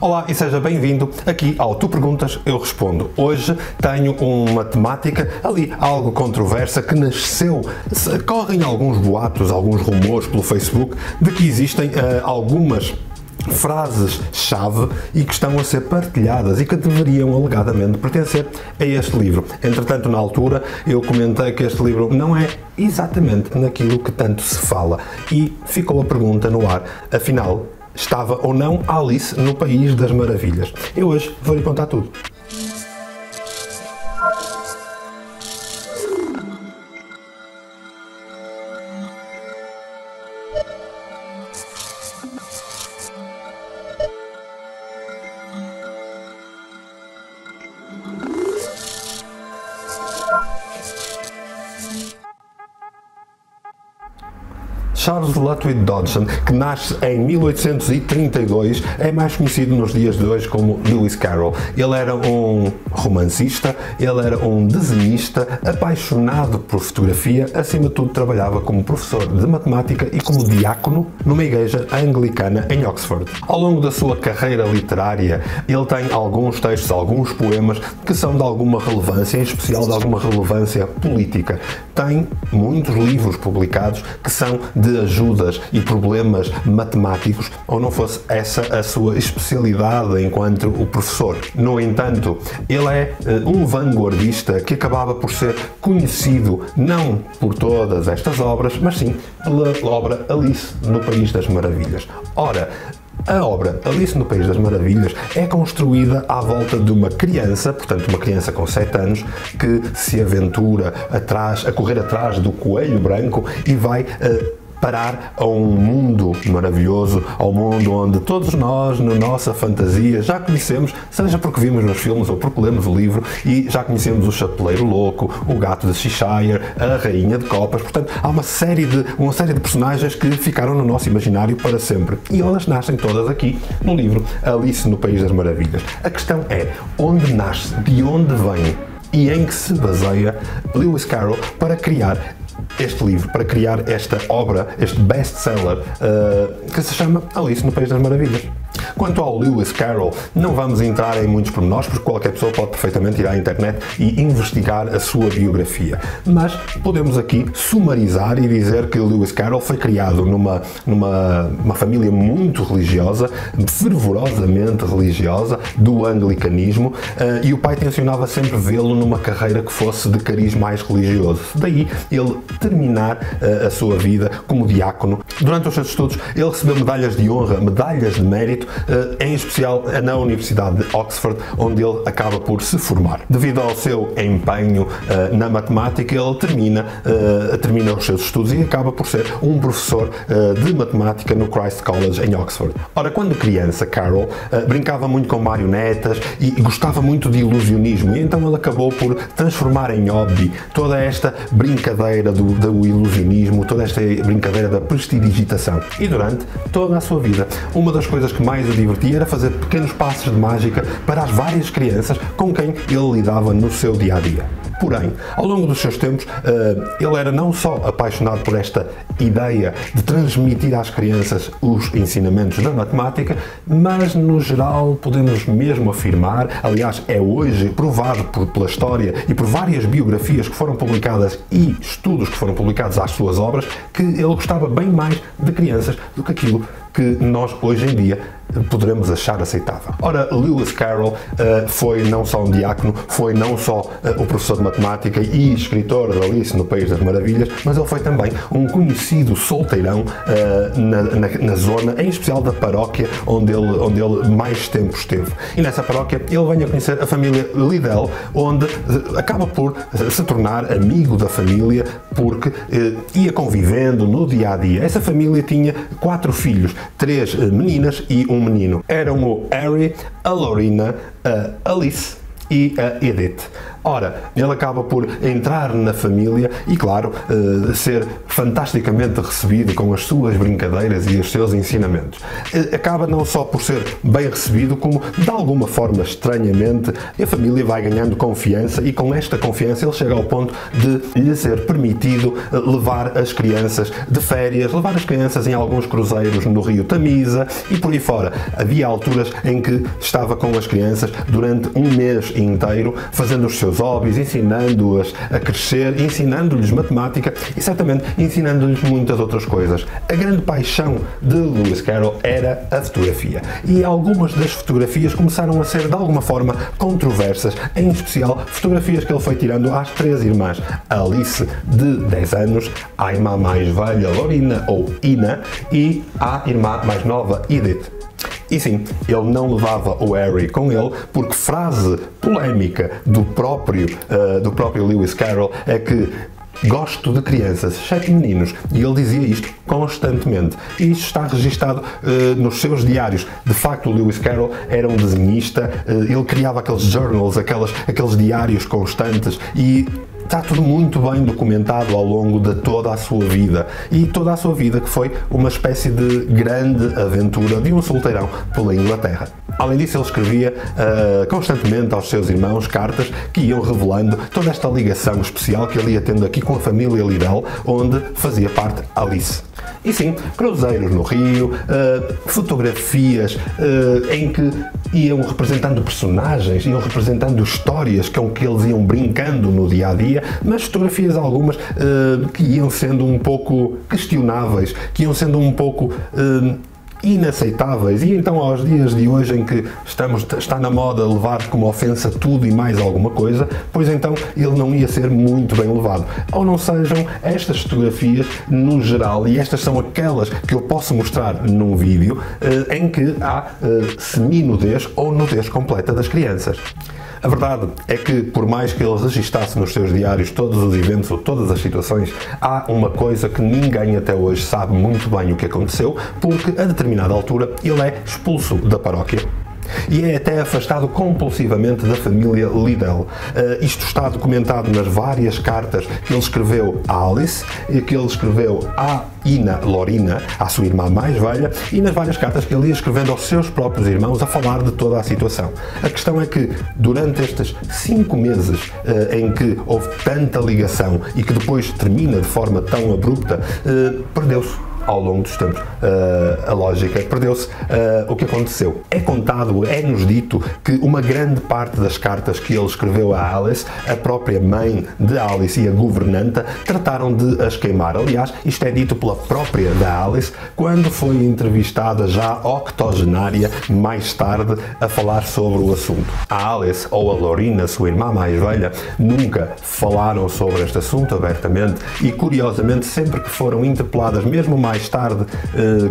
Olá e seja bem-vindo aqui ao Tu Perguntas, Eu Respondo. Hoje tenho uma temática ali algo controversa que nasceu, correm alguns boatos, alguns rumores pelo Facebook de que existem algumas frases-chave e que estão a ser partilhadas e que deveriam alegadamente pertencer a este livro. Entretanto, na altura, eu comentei que este livro não é exatamente naquilo que tanto se fala e ficou a pergunta no ar, afinal, estava ou não Alice no País das Maravilhas? Eu hoje vou-lhe contar tudo. Charles Lutwidge Dodgson, que nasce em 1832, é mais conhecido nos dias de hoje como Lewis Carroll. Ele era um romancista, ele era um desenhista, apaixonado por fotografia, acima de tudo trabalhava como professor de matemática e como diácono numa igreja anglicana em Oxford. Ao longo da sua carreira literária, ele tem alguns textos, alguns poemas que são de alguma relevância, em especial de alguma relevância política. Tem muitos livros publicados que são de ajudas e problemas matemáticos, ou não fosse essa a sua especialidade enquanto o professor. No entanto, ele é um vanguardista que acabava por ser conhecido não por todas estas obras, mas sim pela obra Alice no País das Maravilhas. Ora, a obra Alice no País das Maravilhas é construída à volta de uma criança, portanto uma criança com 7 anos, que se aventura a correr atrás do coelho branco e vai parar a um mundo maravilhoso, ao mundo onde todos nós, na nossa fantasia, já conhecemos, seja porque vimos nos filmes ou porque lemos o livro, e já conhecemos o Chapeleiro Louco, o Gato de Cheshire, a Rainha de Copas. Portanto, há uma série de personagens que ficaram no nosso imaginário para sempre. E elas nascem todas aqui no livro Alice no País das Maravilhas. A questão é, onde nasce, de onde vem e em que se baseia Lewis Carroll para criar este livro, para criar esta obra, este best-seller, que se chama Alice no País das Maravilhas. Quanto ao Lewis Carroll, não vamos entrar em muitos pormenores, porque qualquer pessoa pode perfeitamente ir à internet e investigar a sua biografia. Mas podemos aqui sumarizar e dizer que Lewis Carroll foi criado numa família muito religiosa, fervorosamente religiosa, do anglicanismo, e o pai tencionava sempre vê-lo numa carreira que fosse de cariz mais religioso. Daí ele terminar a sua vida como diácono. Durante os seus estudos, ele recebeu medalhas de honra, medalhas de mérito, em especial na Universidade de Oxford, onde ele acaba por se formar. Devido ao seu empenho na matemática, ele termina os seus estudos e acaba por ser um professor de matemática no Christ College em Oxford. Ora, quando criança, Carroll brincava muito com marionetas e gostava muito de ilusionismo, e então ele acabou por transformar em hobby toda esta brincadeira do ilusionismo, toda esta brincadeira da prestidigitação. E durante toda a sua vida, uma das coisas que mais o divertia era fazer pequenos passos de mágica para as várias crianças com quem ele lidava no seu dia-a-dia. Porém, ao longo dos seus tempos, ele era não só apaixonado por esta ideia de transmitir às crianças os ensinamentos da matemática, mas no geral podemos mesmo afirmar, aliás é hoje provado pela história e por várias biografias que foram publicadas e estudos que foram publicados às suas obras, que ele gostava bem mais de crianças do que aquilo que nós hoje em dia poderemos achar aceitável. Ora, Lewis Carroll foi não só um diácono, foi não só o professor de matemática e escritor de Alice no País das Maravilhas, mas ele foi também um conhecido solteirão na zona, em especial da paróquia onde ele mais tempo esteve. E nessa paróquia ele vem a conhecer a família Liddell, onde acaba por se tornar amigo da família porque ia convivendo no dia-a-dia. Essa família tinha 4 filhos, 3 meninas e um menino. Eram o Harry, a Lorena, a Alice e a Edith. Ora, ele acaba por entrar na família e, claro, ser fantasticamente recebido com as suas brincadeiras e os seus ensinamentos. Acaba não só por ser bem recebido, como, de alguma forma, estranhamente, a família vai ganhando confiança e, com esta confiança, ele chega ao ponto de lhe ser permitido levar as crianças de férias, levar as crianças em alguns cruzeiros no rio Tamisa e por aí fora. Havia alturas em que estava com as crianças durante um mês inteiro, fazendo os seus hobbies, ensinando-as a crescer, ensinando-lhes matemática e certamente ensinando-lhes muitas outras coisas. A grande paixão de Lewis Carroll era a fotografia e algumas das fotografias começaram a ser de alguma forma controversas, em especial fotografias que ele foi tirando às 3 irmãs, Alice de 10 anos, à irmã mais velha Lorina ou Ina e à irmã mais nova Edith. E sim, ele não levava o Harry com ele, porque frase polémica do próprio Lewis Carroll é que gosto de crianças, exceto meninos, e ele dizia isto constantemente. E isto está registado nos seus diários. De facto, o Lewis Carroll era um desenhista, ele criava aqueles journals, aqueles diários constantes e está tudo muito bem documentado ao longo de toda a sua vida. E toda a sua vida que foi uma espécie de grande aventura de um solteirão pela Inglaterra. Além disso, ele escrevia constantemente aos seus irmãos cartas que iam revelando toda esta ligação especial que ele ia tendo aqui com a família Liddell, onde fazia parte Alice. E sim, cruzeiros no rio, fotografias em que iam representando personagens, iam representando histórias com que eles iam brincando no dia-a-dia, mas fotografias algumas que iam sendo um pouco questionáveis, que iam sendo um pouco inaceitáveis. E então, aos dias de hoje em que está na moda levar como ofensa tudo e mais alguma coisa, pois então ele não ia ser muito bem levado. Ou não sejam estas fotografias no geral, e estas são aquelas que eu posso mostrar num vídeo em que há semi-nudez ou nudez completa das crianças. A verdade é que, por mais que ele registasse nos seus diários todos os eventos ou todas as situações, há uma coisa que ninguém até hoje sabe muito bem o que aconteceu, porque a determinada altura ele é expulso da paróquia e é até afastado compulsivamente da família Liddell. Isto está documentado nas várias cartas que ele escreveu a Alice, que ele escreveu à Ina Lorina, à sua irmã mais velha, e nas várias cartas que ele ia escrevendo aos seus próprios irmãos a falar de toda a situação. A questão é que, durante estes 5 meses em que houve tanta ligação e que depois termina de forma tão abrupta, perdeu-se ao longo dos tempos a lógica, perdeu-se o que aconteceu. É contado, é-nos dito que uma grande parte das cartas que ele escreveu a Alice, a própria mãe de Alice e a governanta trataram de as queimar. Aliás, isto é dito pela própria da Alice quando foi entrevistada já octogenária mais tarde a falar sobre o assunto. A Alice ou a Lorina, sua irmã mais velha, nunca falaram sobre este assunto abertamente e, curiosamente, sempre que foram interpeladas, mesmo mais tarde,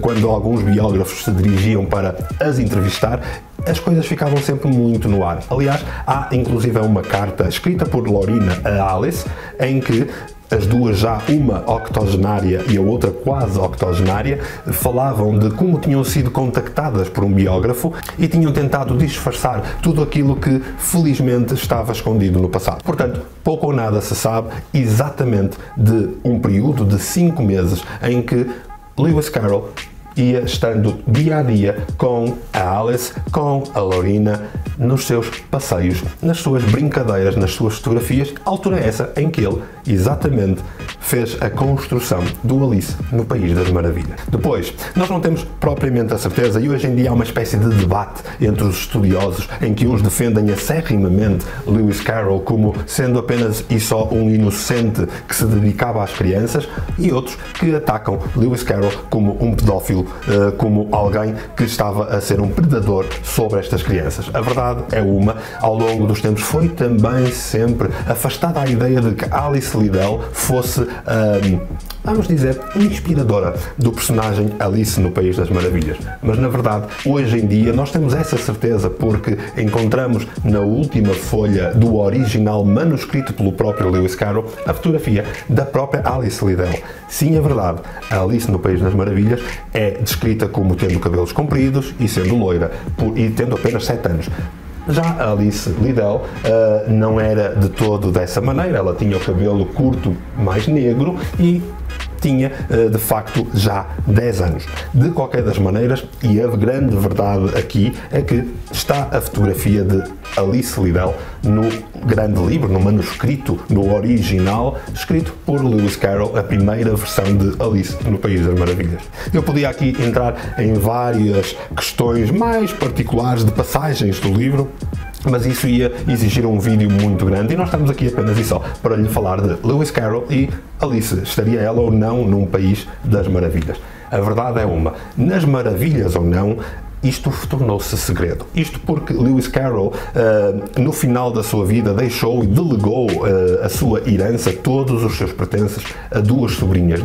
quando alguns biógrafos se dirigiam para as entrevistar, as coisas ficavam sempre muito no ar. Aliás, há inclusive uma carta escrita por Lorina a Alice, em que as duas, já uma octogenária e a outra quase octogenária, falavam de como tinham sido contactadas por um biógrafo e tinham tentado disfarçar tudo aquilo que felizmente estava escondido no passado. Portanto, pouco ou nada se sabe exatamente de um período de 5 meses em que Lewis Carroll ia estando dia a dia com a Alice, com a Lorina, nos seus passeios, nas suas brincadeiras, nas suas fotografias, altura essa em que ele exatamente fez a construção do Alice no País das Maravilhas. Depois, nós não temos propriamente a certeza, e hoje em dia há uma espécie de debate entre os estudiosos em que uns defendem acérrimamente Lewis Carroll como sendo apenas e só um inocente que se dedicava às crianças, e outros que atacam Lewis Carroll como um pedófilo, como alguém que estava a ser um predador sobre estas crianças. A verdade é uma, ao longo dos tempos foi também sempre afastada a ideia de que Alice Liddell fosse, vamos dizer, inspiradora do personagem Alice no País das Maravilhas. Mas na verdade, hoje em dia, nós temos essa certeza porque encontramos na última folha do original manuscrito pelo próprio Lewis Carroll a fotografia da própria Alice Liddell. Sim, é verdade, a Alice no País das Maravilhas é descrita como tendo cabelos compridos e sendo loira, e tendo apenas 7 anos. Já a Alice Liddell não era de todo dessa maneira, ela tinha o cabelo curto, mais negro e tinha, de facto, já 10 anos. De qualquer das maneiras, e a grande verdade aqui é que está a fotografia de Alice Liddell no grande livro, no manuscrito, no original, escrito por Lewis Carroll, a primeira versão de Alice no País das Maravilhas. Eu podia aqui entrar em várias questões mais particulares de passagens do livro, mas isso ia exigir um vídeo muito grande e nós estamos aqui apenas e só para lhe falar de Lewis Carroll e Alice. Estaria ela ou não num País das Maravilhas? A verdade é uma, nas maravilhas ou não, isto tornou-se segredo. Isto porque Lewis Carroll, no final da sua vida, deixou e delegou a sua herança, todos os seus pertences, a duas sobrinhas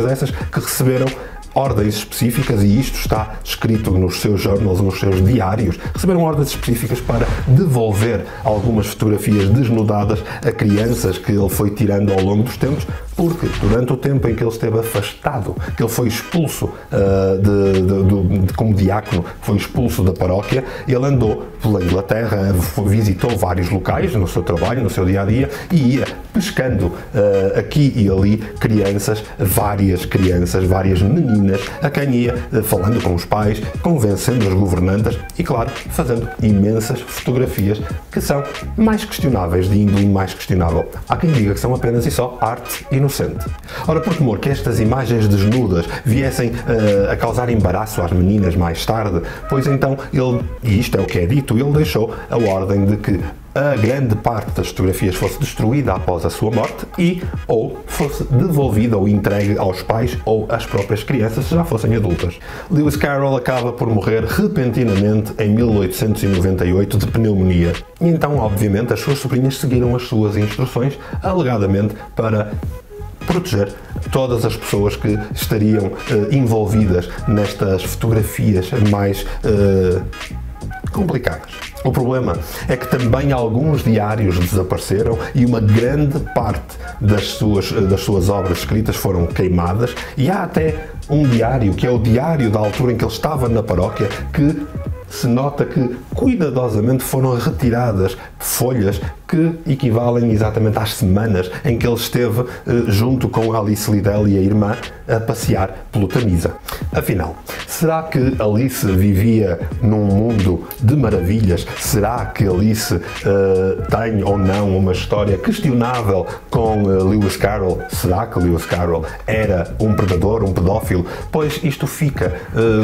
essas que receberam ordens específicas, e isto está escrito nos seus journals, nos seus diários. Receberam ordens específicas para devolver algumas fotografias desnudadas a crianças que ele foi tirando ao longo dos tempos, porque durante o tempo em que ele esteve afastado, que ele foi expulso como diácono, foi expulso da paróquia, ele andou pela Inglaterra, visitou vários locais no seu trabalho, no seu dia-a-dia, e ia pescando aqui e ali várias meninas, a quem ia falando com os pais, convencendo as governantas e, claro, fazendo imensas fotografias que são mais questionáveis, de índole mais questionável. Há quem diga que são apenas e só arte inocente. Ora, por temor que estas imagens desnudas viessem a causar embaraço às meninas mais tarde, pois então ele, e isto é o que é dito, ele deixou a ordem de que a grande parte das fotografias fosse destruída após a sua morte e ou fosse devolvida ou entregue aos pais ou às próprias crianças, se já fossem adultas. Lewis Carroll acaba por morrer repentinamente em 1898 de pneumonia. E então, obviamente, as suas sobrinhas seguiram as suas instruções, alegadamente para proteger todas as pessoas que estariam envolvidas nestas fotografias mais complicadas. O problema é que também alguns diários desapareceram e uma grande parte das suas obras escritas foram queimadas, e há até um diário, que é o diário da altura em que ele estava na paróquia, que se nota que cuidadosamente foram retiradas folhas que equivalem exatamente às semanas em que ele esteve junto com Alice Liddell e a irmã a passear pelo Tamisa. Afinal, será que Alice vivia num mundo de maravilhas? Será que Alice tem ou não uma história questionável com Lewis Carroll? Será que Lewis Carroll era um predador, um pedófilo? Pois isto fica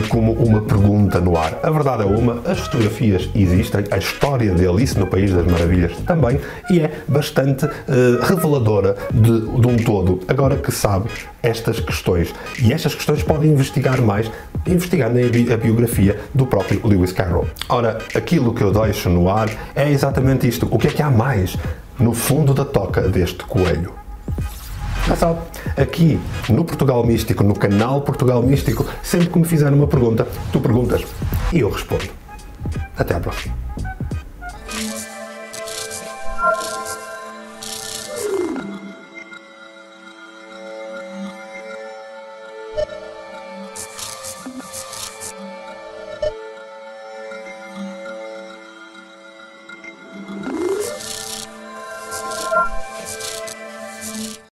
como uma pergunta no ar. A verdade é uma, as fotografias existem, a história de Alice no País das Maravilhas também, e é bastante reveladora de um todo, agora que sabe estas questões. E estas questões podem investigar mais, investigando a biografia do próprio Lewis Carroll. Ora, aquilo que eu deixo no ar é exatamente isto. O que é que há mais no fundo da toca deste coelho? Já sabe, aqui no Portugal Místico, no canal Portugal Místico, sempre que me fizer uma pergunta, tu perguntas e eu respondo. Até à próxima.